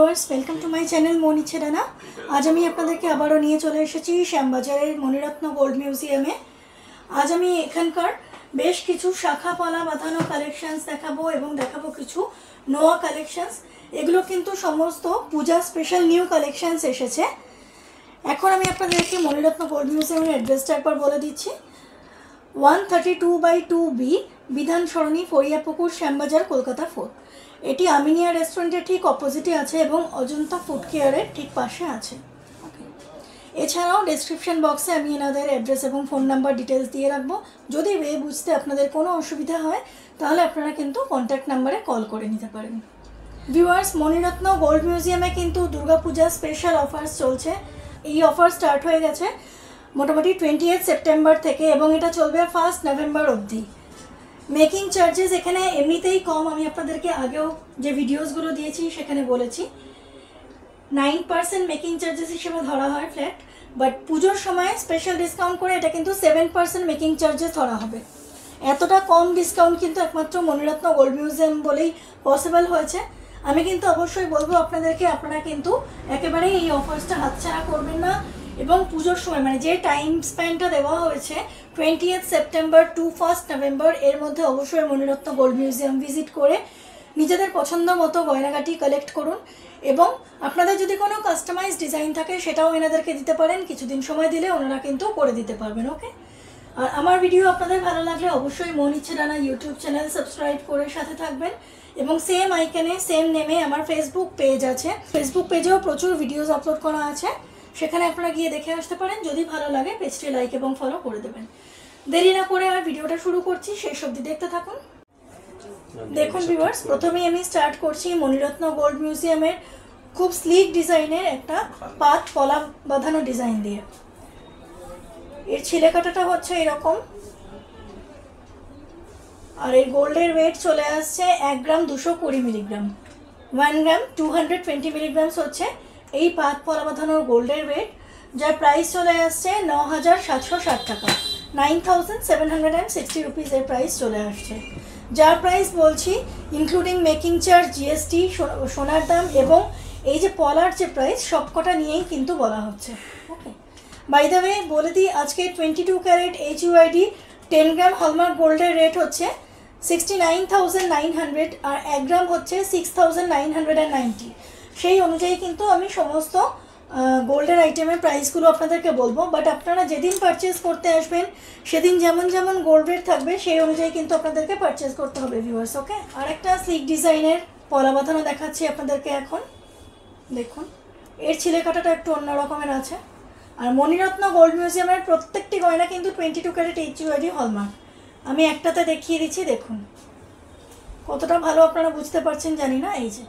Viewers, welcome to my channel মনি ছেড়ানা। আজ আমি আপনাদেরকে আবারও নিয়ে চলে এসেছি শ্যামবাজারের মণিরত্ন গোল্ড মিউজিয়ামে। আজ আমি এখানকার বেশ কিছু শাখা পলা বাঁধানো কালেকশানস দেখাবো এবং দেখাবো কিছু নোয়া কালেকশানস। এগুলো কিন্তু সমস্ত পূজা স্পেশাল নিউ কালেকশানস এসেছে। এখন আমি আপনাদেরকে মণিরত্ন গোল্ড মিউজিয়ামের অ্যাড্রেসটা একবার বলে দিচ্ছি। 132/2B বিধান সরণি, ফরিয়াপুকুর, শ্যামবাজার, কলকাতা 4। এটি আমিনিয়া রেস্টুরেন্টের ঠিক অপোজিটে আছে এবং অজন্তা ফুড কেয়ারের ঠিক পাশে আছে। এছাড়াও ডেসক্রিপশন বক্সে আমি এনাদের অ্যাড্রেস এবং ফোন নাম্বার ডিটেলস দিয়ে রাখবো। যদি বুঝতে আপনাদের কোনো অসুবিধা হয় তাহলে আপনারা কিন্তু কন্ট্যাক্ট নাম্বারে কল করে নিতে পারেন। ভিউয়ার্স, মণিরত্ন গোল্ড মিউজিয়ামে কিন্তু দুর্গাপূজা স্পেশাল অফার্স চলছে। এই অফার স্টার্ট হয়ে গেছে মোটামুটি 28 সেপ্টেম্বর থেকে এবং এটা চলবে 1 নভেম্বর অবধি। মেকিং চার্জেস এখানে এমনিতেই কম, আমি আপনাদেরকে আগেও যে ভিডিওসগুলো দিয়েছি সেখানে বলেছি 9% মেকিং চার্জেস হিসেবে ধরা হয় ফ্ল্যাট, বাট পুজোর সময় স্পেশাল ডিসকাউন্ট করে এটা কিন্তু 7% মেকিং চার্জেস ধরা হবে। এতটা কম ডিসকাউন্ট কিন্তু একমাত্র মণিরত্ন গোল্ড মিউজিয়াম বলেই পসিবল হয়েছে। আমি কিন্তু অবশ্যই বলবো আপনাদেরকে, আপনারা কিন্তু একেবারেই এই অফার্সটা হাতছাড়া করবেন না এবং পুজোর সময় মানে যে টাইম স্প্যানটা দেওয়া হয়েছে 20 সেপ্টেম্বর টু 1 নভেম্বর, এর মধ্যে অবশ্যই মণিরত্ন গোল্ড মিউজিয়াম ভিজিট করে নিজেদের পছন্দ মতো গয়নাগাটি কালেক্ট করুন এবং আপনাদের যদি কোনো কাস্টমাইজ ডিজাইন থাকে সেটাও এনাদেরকে দিতে পারেন। কিছুদিন সময় দিলে ওনারা কিন্তু করে দিতে পারবেন। ওকে, আর আমার ভিডিও আপনাদের ভালো লাগলে অবশ্যই মনি ছেড়ানা ইউটিউব চ্যানেল সাবস্ক্রাইব করে সাথে থাকবেন এবং সেম আইকনে সেম নেমে আমার ফেসবুক পেজ আছে। ফেসবুক পেজেও প্রচুর ভিডিওস আপলোড করা আছে, সেখানে আপনারা গিয়ে দেখে আসতে পারেন। যদি ভালো লাগে পেজটি লাইক এবং ফলো করে দেবেন। দেরি না করে আর ভিডিওটা শুরু করছি, শেষ অবধি দেখতে থাকুন। দেখুন ভিউয়ার্স, প্রথমেই আমি স্টার্ট করছি মণিরত্ন গোল্ড মিউজিয়ামের খুব স্লিক ডিজাইনের একটা পাত পলা বাঁধানো ডিজাইন দিয়ে। এর ছিলে কাটাটা হচ্ছে এরকম, আর এই গোল্ডের ওয়েট চলে আসছে 1 গ্রাম 220 মিলিগ্রাম। 1 গ্রাম 220 মিলিগ্রামস হচ্ছে এই পাত পলা বাঁধানোর গোল্ডের ওয়েট, যার প্রাইস চলে আসছে 9,760 টাকা। 9,760 রুপিসের প্রাইস চলে আসছে। যার প্রাইস বলছি ইনক্লুডিং মেকিং চার্জ, জিএসটি, সোনার দাম এবং এই যে পলার যে প্রাইস সবকটা নিয়েই কিন্তু বলা হচ্ছে। ওকে, বাই দ্য ওয়ে বলে দিই, আজকে 22 ক্যারেট HUID 10 গ্রাম হলমার্ক গোল্ডের রেট হচ্ছে 69,900 আর 1 গ্রাম হচ্ছে 6,990। সেই অনুযায়ী কিন্তু আমি সমস্ত গোল্ডের আইটেমের প্রাইসগুলো আপনাদেরকে বলবো, বাট আপনারা যেদিন পারচেস করতে আসবেন সেদিন যেমন যেমন গোল্ড রেট থাকবে সেই অনুযায়ী কিন্তু আপনাদেরকে পারচেস করতে হবে ভিউয়ার্স। ওকে, আর একটা স্লিক ডিজাইনের পলা বাঁধানো দেখাচ্ছি আপনাদেরকে এখন। দেখুন, এর ছিলে কাটাটা একটু অন্য রকমের আছে। আর মণিরত্ন গোল্ড মিউজিয়ামের প্রত্যেকটি গয়না কিন্তু 22 ক্যারেট HUID হলমার্ক। আমি একটাতে দেখিয়ে দিচ্ছি, দেখুন কতটা ভালো আপনারা বুঝতে পারছেন জানি না। এই যে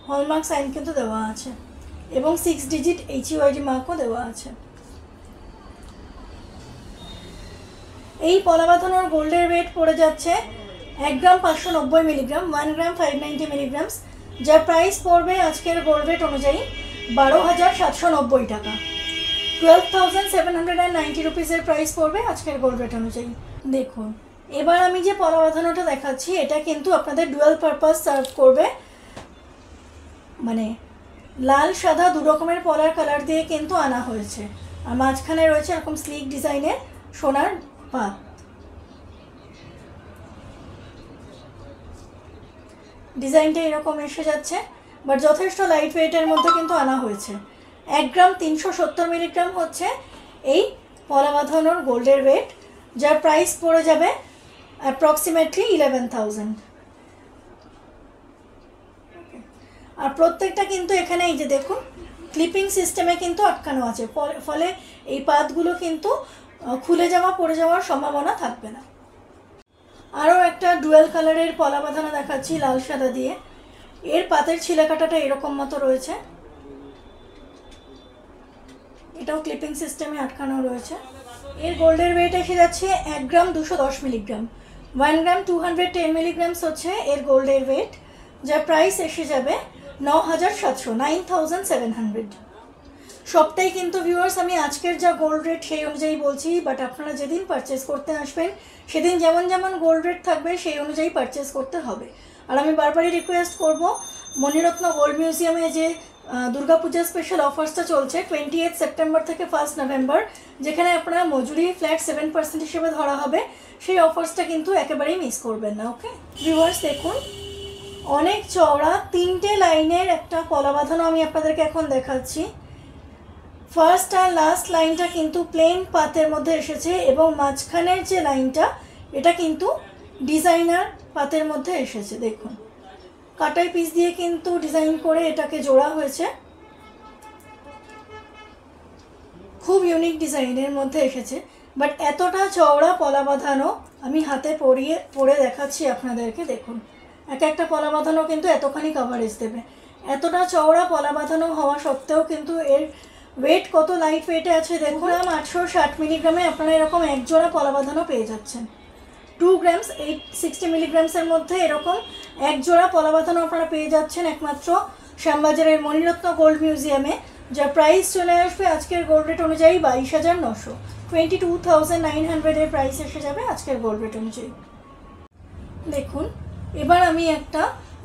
হলমার্ক সাইন কিন্তু দেওয়া আছে এবং 6 ডিজিট HUID মার্কও দেওয়া আছে। এই পলা বাঁধানোর গোল্ডের ওয়েট পড়ে যাচ্ছে 1 গ্রাম 590 মিলিগ্রাম, 1 গ্রাম 590 মিলিগ্রামস, যার প্রাইস পড়বে আজকের গোল্ড রেট অনুযায়ী 12,790 টাকা। 12,790 রুপিসের প্রাইস পড়বে আজকের গোল্ড রেট অনুযায়ী। দেখুন, এবার আমি যে পলা বাঁধানোটা দেখাচ্ছি এটা কিন্তু আপনাদের ডুয়াল পারপাস সার্ভ করবে, মানে লাল সাদা দু রকমের পলার কালার দিয়ে কিন্তু আনা হয়েছে। আর মাঝখানে রয়েছে এরকম স্লিক ডিজাইনের সোনার পাত। ডিজাইনটা এরকম এসে যাচ্ছে, বাট যথেষ্ট লাইট ওয়েটের মধ্যে কিন্তু আনা হয়েছে। 1 গ্রাম 370 মিলিগ্রাম হচ্ছে এই পলা বাঁধানোর গোল্ডের ওয়েট, যার প্রাইস পড়ে যাবে অ্যাপ্রক্সিমেটলি 11,000। আর প্রত্যেকটা কিন্তু এখানে এই যে দেখুন ক্লিপিং সিস্টেমে কিন্তু আটকানো আছে, ফলে এই পাতগুলো কিন্তু খুলে যাওয়া পড়ে যাওয়ার সম্ভাবনা থাকবে না। আরও একটা ডুয়াল কালারের পলা বাঁধানো দেখাচ্ছি লাল সাদা দিয়ে। এর পাতের ছিলে কাটাটা এরকম মতো রয়েছে, এটাও ক্লিপিং সিস্টেমে আটকানো রয়েছে। এর গোল্ডের ওয়েট এসে যাচ্ছে 1 গ্রাম 210 মিলিগ্রাম। 1 গ্রাম 210 মিলিগ্রামস হচ্ছে এর গোল্ডের ওয়েট, যার প্রাইস এসে যাবে 9,700, 9,700। সবটাই কিন্তু ভিউয়ার্স আমি আজকের যা গোল্ড রেট সেই অনুযায়ী বলছি, বাট আপনারা যেদিন পারচেস করতে আসবেন সেদিন যেমন যেমন গোল্ড রেট থাকবে সেই অনুযায়ী পারচেস করতে হবে। আর আমি বারবারই রিকোয়েস্ট করব, মণিরত্ন গোল্ড মিউজিয়ামে যে দুর্গাপূজা স্পেশাল অফার্সটা চলছে 28 সেপ্টেম্বর থেকে 1 নভেম্বর, যেখানে আপনারা মজুরি ফ্ল্যাট 7% হিসেবে ধরা হবে। সেই অফার্সটা কিন্তু একেবারেই মিস করবেন না। ওকে ভিউয়ার্স, দেখুন অনেক চওড়া 3টে লাইনের একটা পলা বাঁধানো আমি আপনাদেরকে এখন দেখাচ্ছি। ফার্স্ট আর লাস্ট লাইনটা কিন্তু প্লেন পাতের মধ্যে এসেছে এবং মাঝখানের যে লাইনটা এটা কিন্তু ডিজাইনার পাতের মধ্যে এসেছে। দেখুন কাটাই পিস দিয়ে কিন্তু ডিজাইন করে এটাকে জোড়া হয়েছে, খুব ইউনিক ডিজাইনের মধ্যে এসেছে। বাট এতটা চওড়া পলা বাঁধানো আমি হাতে পরে দেখাচ্ছি আপনাদেরকে। দেখুন এক একটা পলা বাঁধানো কিন্তু এতখানি কভারেজ দেবে। এতটা চওড়া পলা বাঁধানো হওয়া সত্ত্বেও কিন্তু এর ওয়েট কত লাইট ওয়েটে আছে দেখুন। 860 মিলিগ্রামে আপনারা এরকম এক জোড়া পলা বাঁধানো পেয়ে যাচ্ছেন। 2 গ্রামস 860 মিলিগ্রামসের মধ্যে এরকম এক জোড়া পলা বাঁধানো আপনারা পেয়ে যাচ্ছেন একমাত্র শ্যামবাজারের মণিরত্ন গোল্ড মিউজিয়ামে, যার প্রাইস চলে আসবে আজকের গোল্ড রেট অনুযায়ী 22,900, 22,900 এর প্রাইস এসে যাবে আজকের গোল্ড রেট অনুযায়ী। দেখুন এবার আমি একটা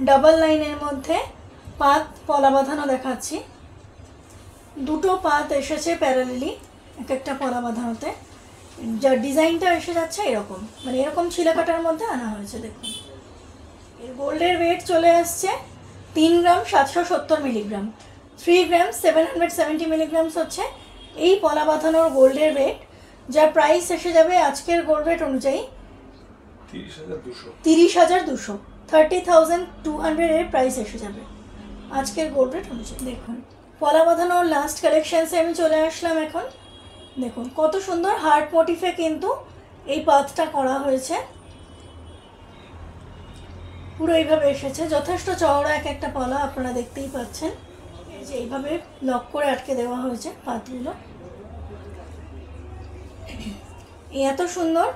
ডাবল লাইনের মধ্যে পাত পলা বাঁধানো দেখাচ্ছি। দুটো পাত এসেছে প্যারালেলি এক একটা পলা বাঁধানোতে, যার ডিজাইনটা এসে যাচ্ছে এরকম, মানে এরকম ছিলাকাটার মধ্যে আনা হয়েছে। দেখুন এর গোল্ডের ওয়েট চলে আসছে 3 গ্রাম 770 মিলিগ্রাম, 3 গ্রাম 770 মিলিগ্রামস হচ্ছে এই পলা বাঁধানোর গোল্ডের ওয়েট, যার প্রাইস এসে যাবে আজকের গোল্ড রেট অনুযায়ী 30,200, 30,200 এর প্রাইস এসে যাবে আজকের গোল্ড রেট অনুযায়ী। দেখুন পলা বাঁধানোর লাস্ট কালেকশনসে আমি চলে আসলাম এখন। দেখুন কত সুন্দর হার্ট মোটিফে কিন্তু এই পাতটা করা হয়েছে, পুরো এইভাবে এসেছে। যথেষ্ট চওড়া এক একটা পলা আপনারা দেখতেই পাচ্ছেন, এই যে এইভাবে লক করে আটকে দেওয়া হয়েছে পাতগুলো। এই এত সুন্দর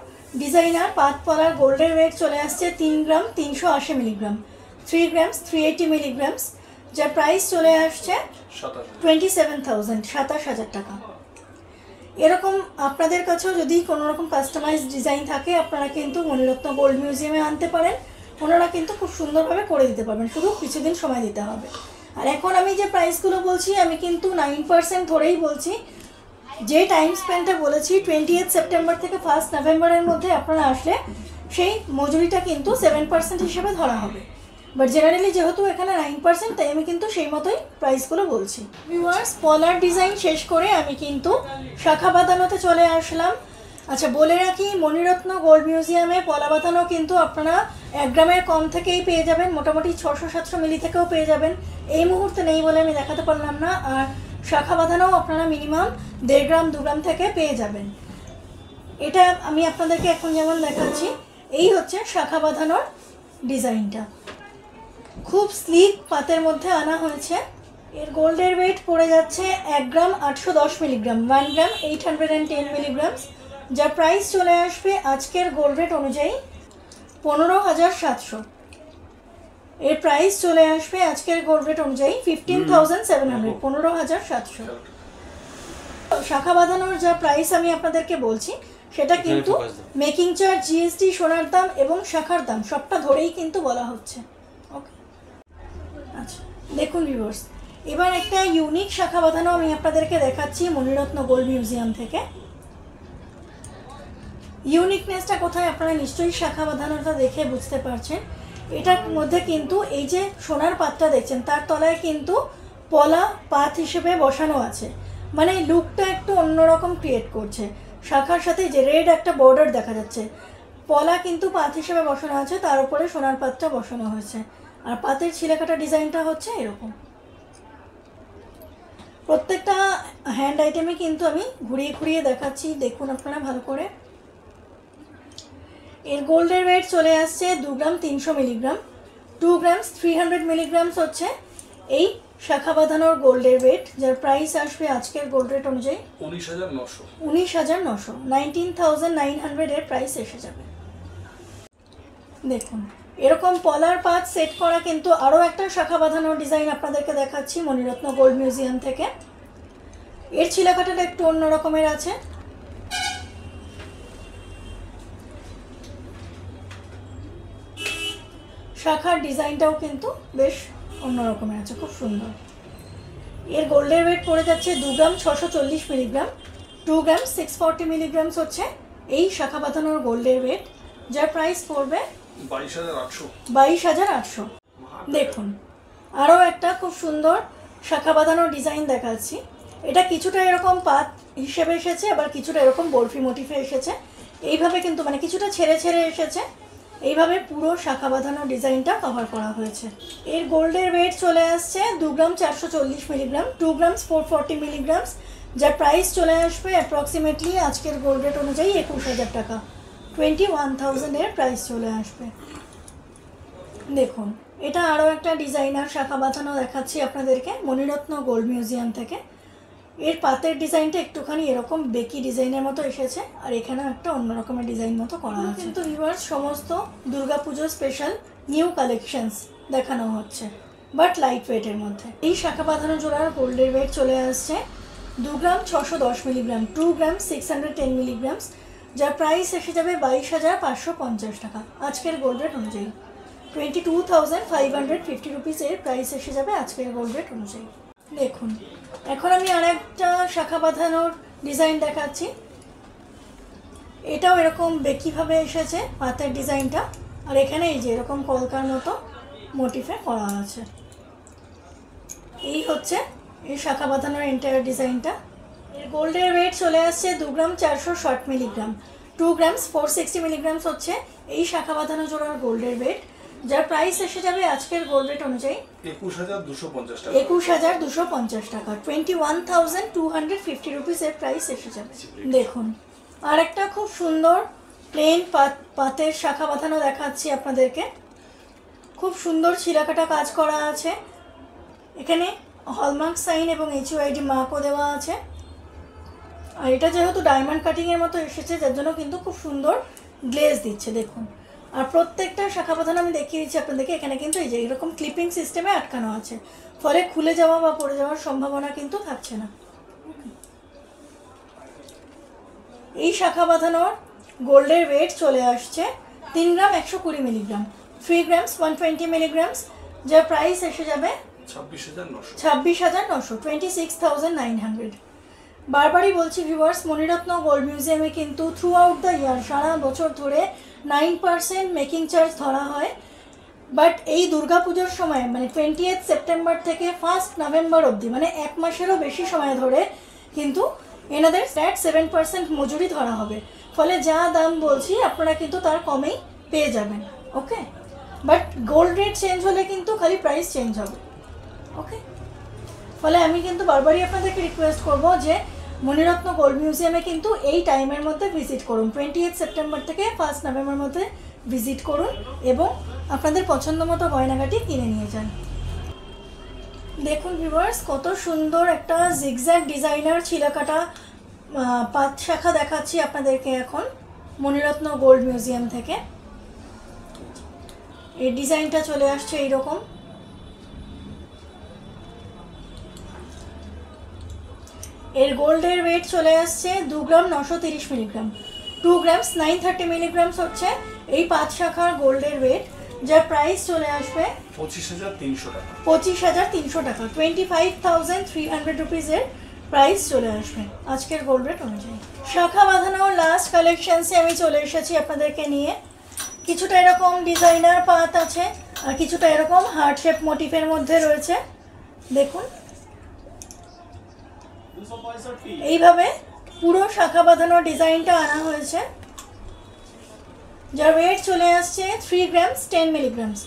ডিজাইনার পাত পলার গোল্ডের ওয়েট চলে আসছে 3 গ্রাম 380 মিলিগ্রাম, 3 গ্রামস 380 মিলিগ্রামস, যার প্রাইস চলে আসছে 27,000, 27,000 টাকা। এরকম আপনাদের কাছেও যদি কোনো রকম কাস্টমাইজ ডিজাইন থাকে আপনারা কিন্তু মণিরত্ন গোল্ড মিউজিয়ামে আনতে পারেন, ওনারা কিন্তু খুব সুন্দরভাবে করে দিতে পারবেন, শুধু কিছুদিন সময় দিতে হবে। আর এখন আমি যে প্রাইসগুলো বলছি আমি কিন্তু 9% ধরেই বলছি। যে টাইম স্পেন্ডটা বলেছি 28 সেপ্টেম্বর থেকে 1 নভেম্বরের মধ্যে আপনারা আসলে সেই মজুরিটা কিন্তু 7% হিসেবে ধরা হবে। বাট জেনারেলি যেহেতু এখানে 9%, তাই আমি কিন্তু সেই মতোই প্রাইসগুলো বলছি। ভিউয়ার্স পলার ডিজাইন শেষ করে আমি কিন্তু শাখা বাঁধানোতে চলে আসলাম। আচ্ছা বলে রাখি, মণিরত্ন গোল্ড মিউজিয়ামে পলা বাঁধানো কিন্তু আপনারা 1 গ্রামের কম থেকেই পেয়ে যাবেন, মোটামুটি 600-700 মিলি থেকেও পেয়ে যাবেন। এই মুহূর্তে নেই বলে আমি দেখাতে পারলাম না। আর শাখা বাঁধানোও আপনারা মিনিমাম 1.5 গ্রাম 2 গ্রাম থেকে পেয়ে যাবেন। এটা আমি আপনাদেরকে এখন যেমন দেখাচ্ছি, এই হচ্ছে শাখা বাঁধানোর ডিজাইনটা, খুব স্লিক পাতের মধ্যে আনা হয়েছে। এর গোল্ডের ওয়েট পড়ে যাচ্ছে 1 গ্রাম 810 মিলিগ্রাম, 1 গ্রাম 810 মিলিগ্রামস, যার প্রাইস চলে আসবে আজকের গোল্ড রেট অনুযায়ী 15,700। এর প্রাইস চলে আসবে আজকের গোল্ড রেট অনুযায়ী 15,700, 15,700। শাখা বাঁধানোর যা প্রাইস আমি আপনাদেরকে বলছি সেটা কিন্তু মেকিং চার্জ, জিএসটি, সোনার দাম এবং শাখার দাম সবটা ধরেই কিন্তু বলা হচ্ছে। ওকে আচ্ছা দেখুন ভিউয়ার্স, এবার একটা ইউনিক শাখা বাঁধানো আমি আপনাদেরকে দেখাচ্ছি মণিরত্ন গোল্ড মিউজিয়াম থেকে। ইউনিকনেসটা কোথায় আপনারা নিশ্চয়ই শাখা বাঁধানোটা দেখে বুঝতে পারছেন। এটার মধ্যে কিন্তু এই যে সোনার পাতটা দেখছেন তার তলায় কিন্তু পলা পাত হিসেবে বসানো আছে, মানে লুকটা একটু অন্যরকম ক্রিয়েট করছে। শাখার সাথে যে রেড একটা বর্ডার দেখা যাচ্ছে, পলা কিন্তু পাত হিসেবে বসানো আছে, তার উপরে সোনার পাতটা বসানো হয়েছে। আর পাতের ছিলেকাটা ডিজাইনটা হচ্ছে এরকম। প্রত্যেকটা হ্যান্ড আইটেমে কিন্তু আমি ঘুরিয়ে ঘুরিয়ে দেখাচ্ছি, দেখুন আপনারা ভালো করে। এর গোল্ডের ওয়েট চলে আসছে 2 গ্রাম 300 মিলিগ্রাম, 2 গ্রামস 300 মিলিগ্রামস হচ্ছে এই শাখা বাঁধানোর গোল্ডের ওয়েট, যার প্রাইস আসবে আজকের গোল্ড রেট অনুযায়ী 19,900, 19,900 এর প্রাইস এসে যাবে। দেখুন এরকম পলার পাত সেট করা কিন্তু আরও একটা শাখা বাঁধানোর ডিজাইন আপনাদেরকে দেখাচ্ছি মণিরত্ন গোল্ড মিউজিয়াম থেকে। এর ছিলাকাটাটা একটু অন্য রকমের আছে। শাখার ডিজাইনটাও কিন্তু বেশ অন্য রকমের আছে, খুব সুন্দর। এর গোল্ডের ওয়েট পড়ে যাচ্ছে 2 গ্রাম 640 মিলিগ্রাম, 2 গ্রাম 640 মিলিগ্রামস হচ্ছে এই শাখা বাঁধানোর গোল্ডের ওয়েট, যার প্রাইস পড়বে 22,800। দেখুন আরও একটা খুব সুন্দর শাখা বাঁধানোর ডিজাইন দেখাচ্ছি। এটা কিছুটা এরকম পাত হিসেবে এসেছে, আবার কিছুটা এরকম বরফি মোটিফে এসেছে, এইভাবে কিন্তু মানে কিছুটা ছেড়ে ছেড়ে এসেছে, এইভাবে পুরো শাখা বাঁধানো ডিজাইনটা কভার করা হয়েছে। এর গোল্ডের ওয়েট চলে আসছে 2 গ্রাম 440 মিলিগ্রাম, 2 গ্রামস 440 মিলিগ্রামস, যার প্রাইস চলে আসবে অ্যাপ্রক্সিমেটলি আজকের গোল্ড রেট অনুযায়ী 21,000 টাকা, 21,000 এর প্রাইস চলে আসবে। দেখুন এটা আরও একটা ডিজাইনার শাখা বাঁধানো দেখাচ্ছি আপনাদেরকে মণিরত্ন গোল্ড মিউজিয়াম থেকে। এর পাতের ডিজাইনটা একটুখানি এরকম বেকি ডিজাইনের মতো এসেছে, আর এখানেও একটা অন্য রকমের ডিজাইন মতো করা আছে। কিন্তু ভিউয়ার্স সমস্ত দুর্গাপুজো স্পেশাল নিউ কালেকশনস দেখানো হচ্ছে, বাট লাইট ওয়েটের মধ্যে। এই শাখা বাঁধানো জোড়ার গোল্ডের ওয়েট চলে আসছে 2 গ্রাম 610 মিলিগ্রাম, 2 গ্রাম 610 মিলিগ্রামস, যার প্রাইস এসে যাবে 22,550 টাকা আজকের গোল্ড রেট অনুযায়ী। 22,550 রুপিসের প্রাইস এসে যাবে আজকের গোল্ড রেট অনুযায়ী। দেখুন এখন আমি আর একটা শাখা বাঁধানোর ডিজাইন দেখাচ্ছি। এটাও এরকম বেকিভাবে এসেছে পাতের ডিজাইনটা, আর এখানে এই যে এরকম কলকার মতো মোটিফে করা আছে। এই হচ্ছে এই শাখা বাঁধানোর এন্টায়ার ডিজাইনটা। এর গোল্ডের ওয়েট চলে আসছে 2 গ্রাম 460 মিলিগ্রাম, 2 গ্রামস 460 মিলিগ্রামস হচ্ছে এই শাখা বাঁধানো জোড়ার গোল্ডের ওয়েট, যার প্রাইস এসে যাবে আজকের গোল্ড রেট অনুযায়ী 21,250 টাকা, 21,250 টাকা, 21,250 রুপিসের প্রাইস এসে যাবে। দেখুন আর একটা খুব সুন্দর প্লেন পাতের শাখা বাঁধানো দেখাচ্ছি আপনাদেরকে। খুব সুন্দর ছিলাকাটা কাজ করা আছে, এখানে হলমার্ক সাইন এবং HUID মার্কও দেওয়া আছে, আর এটা যেহেতু ডায়মন্ড কাটিংয়ের মতো এসেছে যার জন্য কিন্তু খুব সুন্দর গ্লেজ দিচ্ছে। দেখুন আর প্রত্যেকটা শাখা বাঁধানো আমি দেখিয়ে দিচ্ছি আপনাদেরকে, এখানে কিন্তু এই যে এরকম ক্লিপিং সিস্টেমে আটকানো আছে, ফলে খুলে যাওয়া বা পড়ে যাওয়ার সম্ভাবনা কিন্তু থাকছে না। এই শাখা বাঁধানোর গোল্ডের ওয়েট চলে আসছে 3 গ্রাম 120 মিলিগ্রাম, 3 গ্রামস 120 মিলিগ্রামস, যার প্রাইস এসে যাবে 26,900, 26,900। বারবারই বলছি ভিউয়ার্স, মণিরত্ন গোল্ড মিউজিয়ামে কিন্তু থ্রু আউট দ্য ইয়ার সারা বছর ধরে 9% মেকিং চার্জ ধরা হয়, বাট এই দুর্গাপুজোর সময় মানে 20th সেপ্টেম্বর থেকে 1st নভেম্বর অবধি মানে এক মাসেরও বেশি সময় ধরে কিন্তু এনাদের ফ্ল্যাট 7% মজুরি ধরা হবে, ফলে যা দাম বলছি আপনারা কিন্তু তার কমেই পেয়ে যাবেন। ওকে, বাট গোল্ড রেট চেঞ্জ হলে কিন্তু খালি প্রাইস চেঞ্জ হবে। ওকে, ফলে আমি কিন্তু বারবারই আপনাদেরকে রিকোয়েস্ট করবো যে মণিরত্ন গোল্ড মিউজিয়ামে কিন্তু এই টাইমের মধ্যে ভিজিট করুন, 20th সেপ্টেম্বর থেকে 1st নভেম্বর মধ্যে ভিজিট করুন এবং আপনাদের পছন্দ মতো গয়নাগাটি কিনে নিয়ে যান। দেখুন ভিউয়ার্স কত সুন্দর একটা জিগজ্যাগ ডিজাইনার ছিলাকাটা পাত শাখা দেখাচ্ছি আপনাদেরকে এখন মণিরত্ন গোল্ড মিউজিয়াম থেকে। এই ডিজাইনটা চলে আসছে এইরকম। এর গোল্ডের ওয়েট চলে আসছে 2 গ্রাম 930 মিলিগ্রাম, 2 গ্রামস 930 মিলিগ্রামস হচ্ছে এই পাঁচ শাখার গোল্ডের ওয়েট, যার প্রাইস চলে আসবে 25,300 টাকা, 25,300 টাকা, 25,300 রুপিসের প্রাইস চলে আসবে আজকের গোল্ড রেট অনুযায়ী। শাখা বাঁধানোর লাস্ট কালেকশনসে আমি চলে এসেছি আপনাদেরকে নিয়ে। কিছুটা এরকম ডিজাইনার পাত আছে আর কিছুটা এরকম হার্ট শেপ মোটিফের মধ্যে রয়েছে। দেখুন এইভাবে পুরো শাখা বাঁধানোর ডিজাইনটা আনা হয়েছে, যার ওয়েট চলে আসছে 3 গ্রামস 10 মিলিগ্রামস,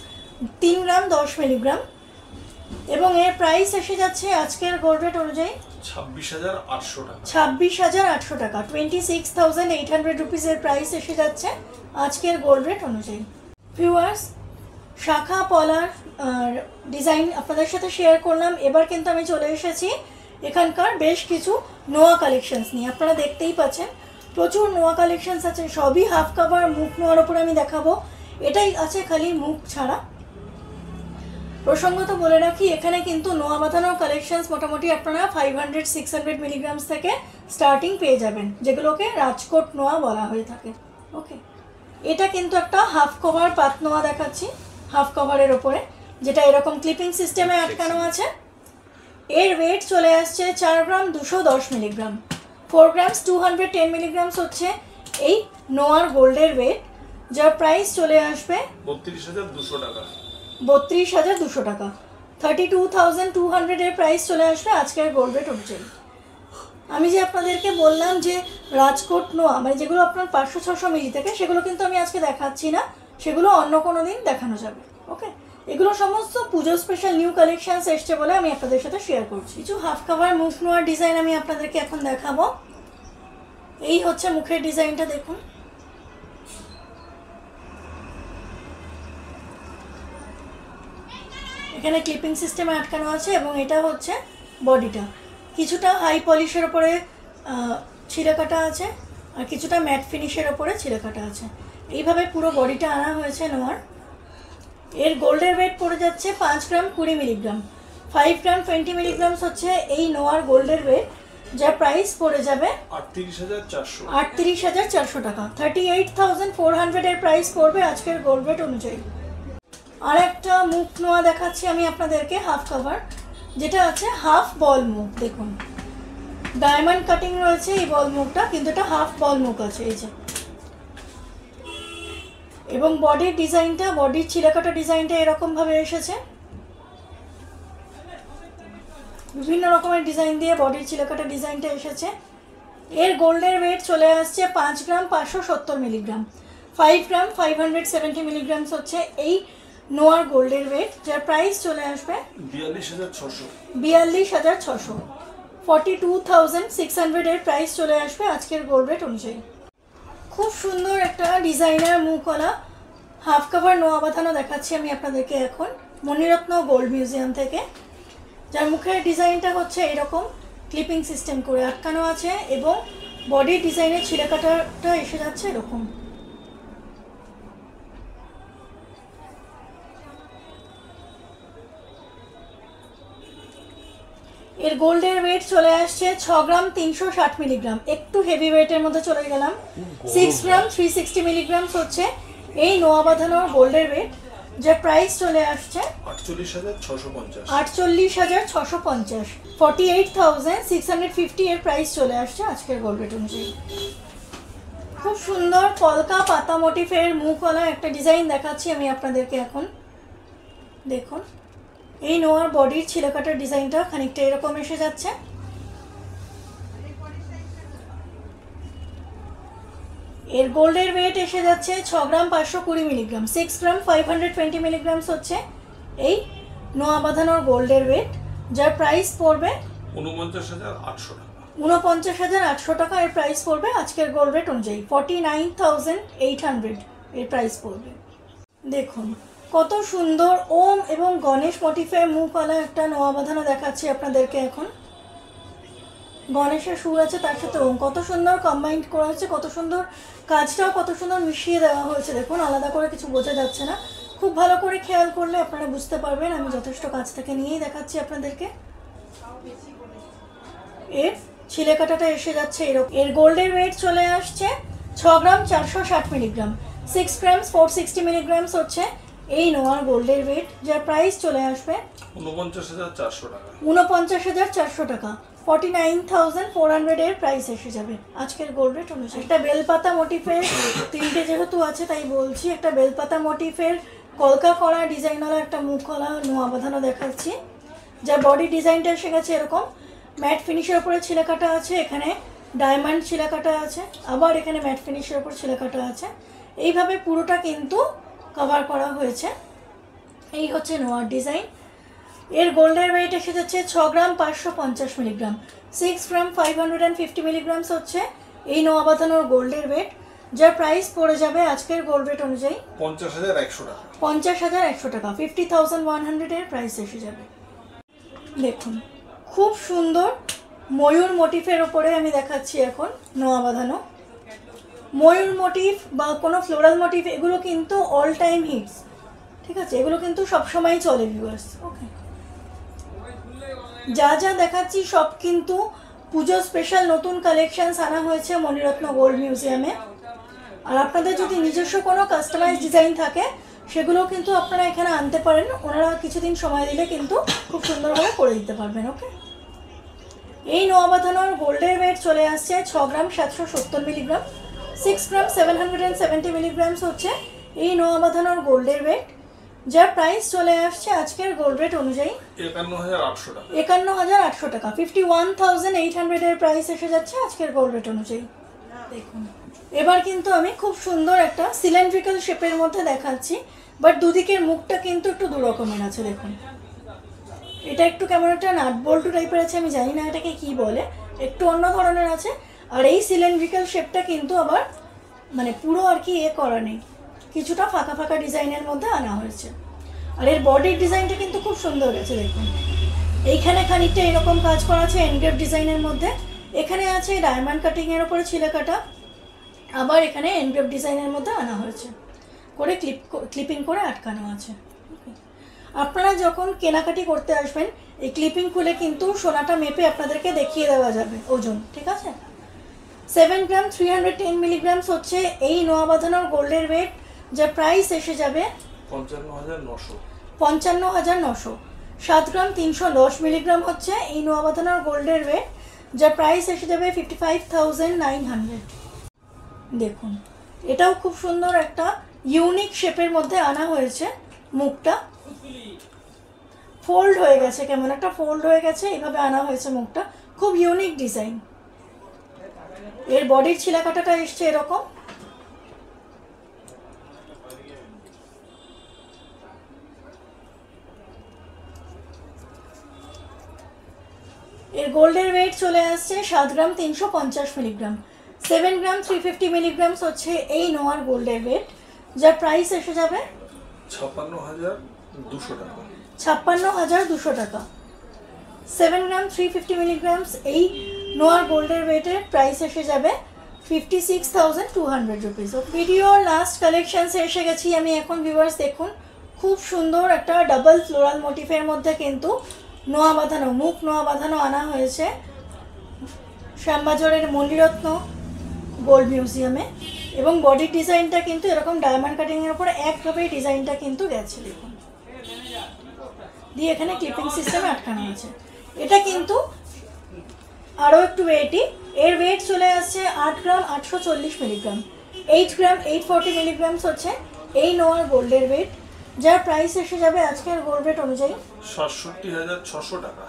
3 গ্রাম 10 মিলিগ্রাম, এবং এর প্রাইস এসে যাচ্ছে আজকের গোল্ড রেট অনুযায়ী 26,800 টাকা, 26,800 টাকা, 26,800 রুপিসের প্রাইস এসে যাচ্ছে আজকের গোল্ড রেট অনুযায়ী। ভিউয়ার্স শাখা পলার ডিজাইন আপনাদের সাথে শেয়ার করলাম। এবার কিন্তু আমি চলে এসেছি এখানকার বেশ কিছু নোয়া কালেকশনস নিয়ে। আপনারা দেখতেই পাচ্ছেন প্রচুর নোয়া কালেকশনস আছে, সবই হাফ কাভার মুখ নোয়ার ওপরে আমি দেখাবো, এটাই আছে খালি মুখ ছাড়া। প্রসঙ্গত বলে রাখি এখানে কিন্তু নোয়া বাঁধানোর কালেকশনস মোটামুটি আপনারা 500-600 মিলিগ্রামস থেকে স্টার্টিং পেয়ে যাবেন, যেগুলোকে রাজকোট নোয়া বলা হয়ে থাকে। ওকে, এটা কিন্তু একটা হাফ কভার পাত নোয়া দেখাচ্ছি, হাফ কভারের ওপরে, যেটা এরকম ক্লিপিং সিস্টেমে আটকানো আছে। এর ওয়েট চলে আসছে 4 গ্রাম 210 মিলিগ্রাম। 4 গ্রামস 210 মিলিগ্রামস হচ্ছে এই নোয়ার গোল্ডের ওয়েট, যার প্রাইস চলে আসবে 32,200 টাকা। 32,200 টাকা। 32,200 এর প্রাইস চলে আসবে আজকের গোল্ড রেট অনুযায়ী। আমি যে আপনাদেরকে বললাম যে রাজকোট নোয়া মানে যেগুলো আপনার 500-600 মিলি থেকে, সেগুলো কিন্তু আমি আজকে দেখাচ্ছি না, সেগুলো অন্য কোনো দিন দেখানো যাবে। ওকে, এগুলো সমস্ত পুজো স্পেশাল নিউ কালেকশনস এসছে বলে আমি আপনাদের সাথে শেয়ার করছি। কিছু হাফ কাভার মুখ নোয়ার ডিজাইন আমি আপনাদেরকে এখন দেখাবো। এই হচ্ছে মুখের ডিজাইনটা, দেখুন। এখানে ক্লিপিং সিস্টেমে আটকানো আছে এবং এটা হচ্ছে বডিটা। কিছুটা হাই পলিশের ওপরে ছিঁড়ে কাটা আছে আর কিছুটা ম্যাট ফিনিশের ওপরে ছিঁড়ে কাটা আছে। এইভাবে পুরো বডিটা আনা হয়েছে নোয়ার। এর গোল্ডের ওয়েট পড়ে যাচ্ছে 5 গ্রাম 20 মিলিগ্রাম। 5 গ্রাম 20 মিলিগ্রামস হচ্ছে এই নোয়ার গোল্ডের ওয়েট, যার প্রাইস পড়ে যাবে 38,400 টাকা। 38,400 এর প্রাইস পড়বে আজকের গোল্ড রেট অনুযায়ী। আর একটা মুখ নোয়া দেখাচ্ছি আমি আপনাদেরকে, হাফ কাভার, যেটা আছে হাফ বল মুখ। দেখুন, ডায়মন্ড কাটিং রয়েছে এই বল মুখটা, কিন্তু এটা হাফ বল মুখ আছে, এই যে। এবং বডির ডিজাইনটা, বডির ছিঁড়াকাটা ডিজাইনটা এরকমভাবে এসেছে। বিভিন্ন রকমের ডিজাইন দিয়ে বডির ছিঁড়াকাটা ডিজাইনটা এসেছে। এর গোল্ডের ওয়েট চলে আসছে 5 গ্রাম 570 মিলিগ্রাম। 5 গ্রাম 570 মিলিগ্রামস হচ্ছে এই নোয়ার গোল্ডের ওয়েট, যার প্রাইস চলে আসবে 42,600। 42,600 এর প্রাইস চলে আসবে আজকের গোল্ড রেট অনুযায়ী। খুব সুন্দর একটা ডিজাইনার মুখওয়ালা হাফ কাভার নোয়া বাঁধানো দেখাচ্ছি আমি আপনাদেরকে এখন, মণিরত্ন গোল্ড মিউজিয়াম থেকে। যার মুখের ডিজাইনটা হচ্ছে এরকম ক্লিপিং সিস্টেম করে আটকানো আছে এবং বডির ডিজাইনের ছিঁড়ে কাটাটা এসে যাচ্ছে এরকম। এর গোল্ডের ওয়েট চলে আসছে 6 গ্রাম 360 মিলিগ্রাম। একটু হেভি ওয়েটের মধ্যে চলে গেলাম। 6 গ্রাম 360 মিলিগ্রামস হচ্ছে এই নোয়া বাঁধানোর গোল্ডের ওয়েট, যার প্রাইস চলে আসছে 48,650। 48,650। 48,650 এর প্রাইস চলে আসছে আজকের গোল্ড রেট অনুযায়ী। খুব সুন্দর কলকা পাতা মোটিফের মুখওয়ালা একটা ডিজাইন দেখাচ্ছি আমি আপনাদেরকে এখন, দেখুন। এই নোয়ার বডির ছিঁড়াকাটার ডিজাইনটা খানিকটা এরকম এসে যাচ্ছে। এর গোল্ডের ওয়েট এসে যাচ্ছে 6 গ্রাম 520 মিলিগ্রাম। 6 গ্রাম 520 মিলিগ্রামস হচ্ছে এই নোয়া বাঁধানোর গোল্ডের ওয়েট, যার প্রাইস পড়বে 49,800 টাকা। 49,800 টাকা এর প্রাইস পড়বে আজকের গোল্ড রেট অনুযায়ী। 49,800 এর প্রাইস পড়বে। দেখুন কত সুন্দর ওম এবং গণেশ মোটিফের মুখওয়ালা একটা নোয়া বাঁধানো দেখাচ্ছি আপনাদেরকে এখন। গণেশের সুর আছে, তার সাথে ওম, কত সুন্দর কম্বাইন্ড করা হয়েছে, কত সুন্দর কাজটাও কত সুন্দর মিশিয়ে দেওয়া হয়েছে। দেখুন, আলাদা করে কিছু বোঝা যাচ্ছে না, খুব ভালো করে খেয়াল করলে আপনারা বুঝতে পারবেন। আমি যথেষ্ট কাছ থেকে নিয়েই দেখাচ্ছি আপনাদেরকে। এর ছিলে কাটাটা এসে যাচ্ছে এরকম। এর গোল্ডের ওয়েট চলে আসছে 6 গ্রাম 460 মিলিগ্রাম। 6 গ্রামস 460 মিলিগ্রামস হচ্ছে এই নোয়ার গোল্ডের ওয়েট, যার প্রাইস চলে আসবে 49,400 টাকা। 49,400 টাকা। 49,400 এর প্রাইস এসে যাবে আজকের গোল্ড রেট অনুযায়ী। একটা বেলপাতা মোটিফের, তিনটে যেহেতু আছে তাই বলছি, একটা বেলপাতা মোটিফের কলকা করা ডিজাইনওয়ালা একটা মুখওয়ালা নোয়া বাঁধানো দেখাচ্ছি, যার বডি ডিজাইনটা এসে গেছে এরকম। ম্যাট ফিনিশের উপরে ছিলে কাটা আছে, এখানে ডায়মন্ড ছিলে কাটা আছে, আবার এখানে ম্যাট ফিনিশের উপর ছিলে কাটা আছে। এইভাবে পুরোটা কিন্তু কভার করা হয়েছে। এই হচ্ছে নোয়ার ডিজাইন। এর গোল্ডের ওয়েট এসে যাচ্ছে 6 গ্রাম 550 মিলিগ্রাম। 6 গ্রাম 550 মিলিগ্রামস হচ্ছে এই নোয়া বাঁধানোর গোল্ডের ওয়েট, যার প্রাইস পড়ে যাবে আজকের গোল্ড রেট অনুযায়ী 50,100 টাকা। 50,100 টাকা। 50,100 এর প্রাইস এসে যাবে। দেখুন খুব সুন্দর ময়ূর মোটিফের ওপরে আমি দেখাচ্ছি এখন নোয়া বাঁধানো। ময়ূর মোটিফ বা কোনো ফ্লোরাল মোটিফ এগুলো কিন্তু অল টাইম হিটস, ঠিক আছে, এগুলো কিন্তু সবসময়ই চলে ভিউয়ার্স। ওকে, যা যা দেখাচ্ছি সব কিন্তু পুজো স্পেশাল নতুন কালেকশনস আনা হয়েছে মণিরত্ন গোল্ড মিউজিয়ামে। আর আপনাদের যদি নিজস্ব কোনো কাস্টমাইজ ডিজাইন থাকে সেগুলো কিন্তু আপনারা এখানে আনতে পারেন, ওনারা কিছুদিন সময় দিলে কিন্তু খুব সুন্দরভাবে করে দিতে পারবেন। ওকে, এই নোয়া বাঁধানোর গোল্ডের ওয়েট চলে আসছে 6 গ্রাম 770 মিলিগ্রাম, 6 গ্রাম 770 মিলিগ্রামস হচ্ছে এই নোয়া বাঁধানোর গোল্ডের ওয়েট, যার প্রাইস চলে আসছে আজকের গোল্ড রেট অনুযায়ী 51,800 টাকা। 51,800 টাকা, 51,800 এর প্রাইস এসে যাচ্ছে আজকের গোল্ড রেট অনুযায়ী। দেখুন, এবার কিন্তু আমি খুব সুন্দর একটা সিলিন্ড্রিক্যাল শেপের মধ্যে দেখাচ্ছি, বাট দুদিকের মুখটা কিন্তু একটু দু রকমের আছে। দেখুন, এটা একটু কেমন একটা নাট বল্টু টাইপের আছে, আমি জানি না এটাকে কি বলে, একটু অন্য ধরনের আছে। আর এই সিলিন্ড্রিক্যাল শেপটা কিন্তু আবার মানে পুরো আর কি করা নেই, কিছুটা ফাঁকা ফাঁকা ডিজাইনের মধ্যে আনা হয়েছে। আর এর বডির ডিজাইনটা কিন্তু খুব সুন্দর আছে। দেখুন, এইখানে খানিকটা এরকম কাজ করা আছে এনগ্রেভ ডিজাইনের মধ্যে, এখানে আছে ডায়মন্ড কাটিংয়ের ওপরে ছিলে কাটা, আবার এখানে এনগ্রেভ ডিজাইনের মধ্যে আনা হয়েছে করে ক্লিপিং করে আটকানো আছে। আপনারা যখন কেনাকাটি করতে আসবেন এই ক্লিপিং খুলে কিন্তু সোনাটা মেপে আপনাদেরকে দেখিয়ে দেওয়া যাবে ওজন, ঠিক আছে। 7 গ্রাম 310 মিলিগ্রামস হচ্ছে এই নোয়া বাঁধানোর গোল্ডের ওয়েট, যার প্রাইস এসে যাবে 55,900। 55,900। 7 গ্রাম 310 মিলিগ্রাম হচ্ছে এই নোয়া বাঁধানোর গোল্ডের ওয়েট, যার প্রাইস এসে যাবে 55,900। দেখুন, এটাও খুব সুন্দর একটা ইউনিক শেপের মধ্যে আনা হয়েছে, মুখটা ফোল্ড হয়ে গেছে, কেমন একটা ফোল্ড হয়ে গেছে, এইভাবে আনা হয়েছে মুখটা, খুব ইউনিক ডিজাইন। এর বডির ছিলাকাটাটা এসছে এরকম, এর গোল্ডের ওয়েট চলে আসছে 7 গ্রাম 350 মিলিগ্রাম, 7 গ্রাম 350 মিলিগ্রামস হচ্ছে এই নোয়ার গোল্ডের ওয়েট, যার প্রাইস এসে যাবে 56,200 টাকা। 56,200 টাকা। 7 গ্রাম 350 মিলিগ্রামস এই নোয়ার গোল্ডের ওয়েটের প্রাইস এসে যাবে 56,200 রুপিস। ভিডিওর লাস্ট কালেকশনসে এসে গেছি আমি এখন। ভিউয়ার্স দেখুন, খুব সুন্দর একটা ডাবল ফ্লোরাল মোটিফের মধ্যে কিন্তু নোয়া বাঁধানো, মুখ নোয়া বাঁধানো আনা হয়েছে শ্যামবাজারের মণিরত্ন গোল্ড মিউজিয়ামে, এবং বডির ডিজাইনটা কিন্তু এরকম ডায়মন্ড কাটিংয়ের উপরে একভাবে ডিজাইনটা কিন্তু গেছে। দেখুন, দিয়ে এখানে ক্লিপিং সিস্টেমে আটকানো আছে। এটা কিন্তু আরও একটু ওয়েটই, এর ওয়েট চলে আসছে 8 গ্রাম 840 মিলিগ্রাম, 8 গ্রাম 840 মিলিগ্রামস হচ্ছে এই নোয়ার গোল্ডের ওয়েট, যার প্রাইস এসে যাবে আজকের গোল্ড রেট অনুযায়ী 67,600 টাকা।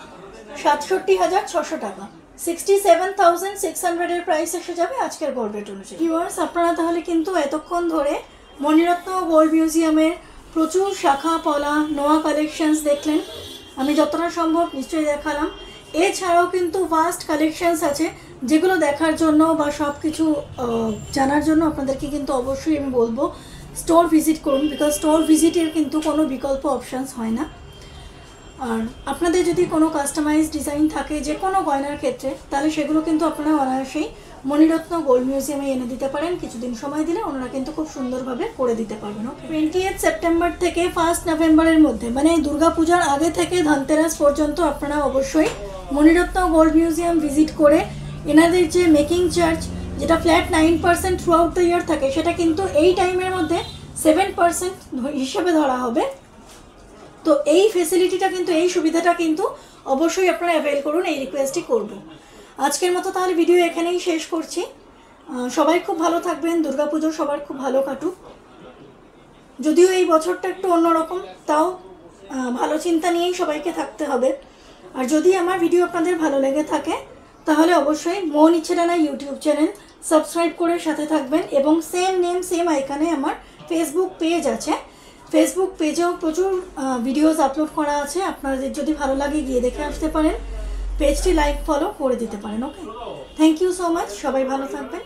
67,600 টাকা, 67,600 এর প্রাইস এসে যাবে আজকের গোল্ড রেট অনুযায়ী। ভিউয়ার্স, আপনারা তাহলে কিন্তু এতক্ষণ ধরে মণিরত্ন গোল্ড মিউজিয়ামের প্রচুর শাখা পলা নোয়া কালেকশনস দেখলেন, আমি যতটা সম্ভব নিশ্চয়ই দেখালাম। এছাড়াও কিন্তু ভাস্ট কালেকশনস আছে, যেগুলো দেখার জন্য বা সব কিছু জানার জন্য আপনাদেরকে কিন্তু অবশ্যই আমি বলবো স্টোর ভিজিট করুন, বিকজ স্টোর ভিজিটের কিন্তু কোনো বিকল্প অপশানস হয় না। আর আপনাদের যদি কোনো কাস্টমাইজ ডিজাইন থাকে যে কোনো গয়নার ক্ষেত্রে, তাহলে সেগুলো কিন্তু আপনারা অনায়াসেই মণিরত্ন গোল্ড মিউজিয়ামে এনে দিতে পারেন, কিছুদিন সময় দিলে ওনারা কিন্তু খুব সুন্দরভাবে করে দিতে পারবেন। 28 সেপ্টেম্বর থেকে 1 নভেম্বরের মধ্যে, মানে দুর্গাপূজার আগে থেকে ধনতেরাস পর্যন্ত আপনারা অবশ্যই মণিরত্ন গোল্ড মিউজিয়াম ভিজিট করে এনাদের যে মেকিং চার্জ, যেটা flat 9% through out the year থাকে, সেটা কিন্তু এই টাইমের মধ্যে 7% হিসেবে ধরা হবে। তো এই ফেসিলিটিটা কিন্তু, এই সুবিধাটা কিন্তু অবশ্যই আপনারা অ্যাভেল করুন, এই রিকোয়েস্টই করব। আজকের মতো তাহলে ভিডিও এখানেই শেষ করছি। সবাই খুব ভালো থাকবেন, দুর্গাপুজো সবার খুব ভালো কাটুক। যদিও এই বছরটা একটু অন্যরকম, তাও ভালো চিন্তা নিয়েই সবাইকে থাকতে হবে। আর যদি আমার ভিডিও আপনাদের ভালো লেগে থাকে তাহলে অবশ্যই মন ইচ্ছে ডানা ইউটিউব চ্যানেল সাবস্ক্রাইব করে সাথে থাকবেন, এবং সেম নেম সেম আইকনে আমার ফেসবুক পেজ আছে, ফেসবুক পেজেও প্রচুর ভিডিওস আপলোড করা আছে, আপনাদের যদি ভালো লাগে গিয়ে দেখে আসতে পারেন, পেজটি লাইক ফলো করে দিতে পারেন। ওকে, থ্যাংক ইউ সো মাচ, সবাই ভালো থাকবেন।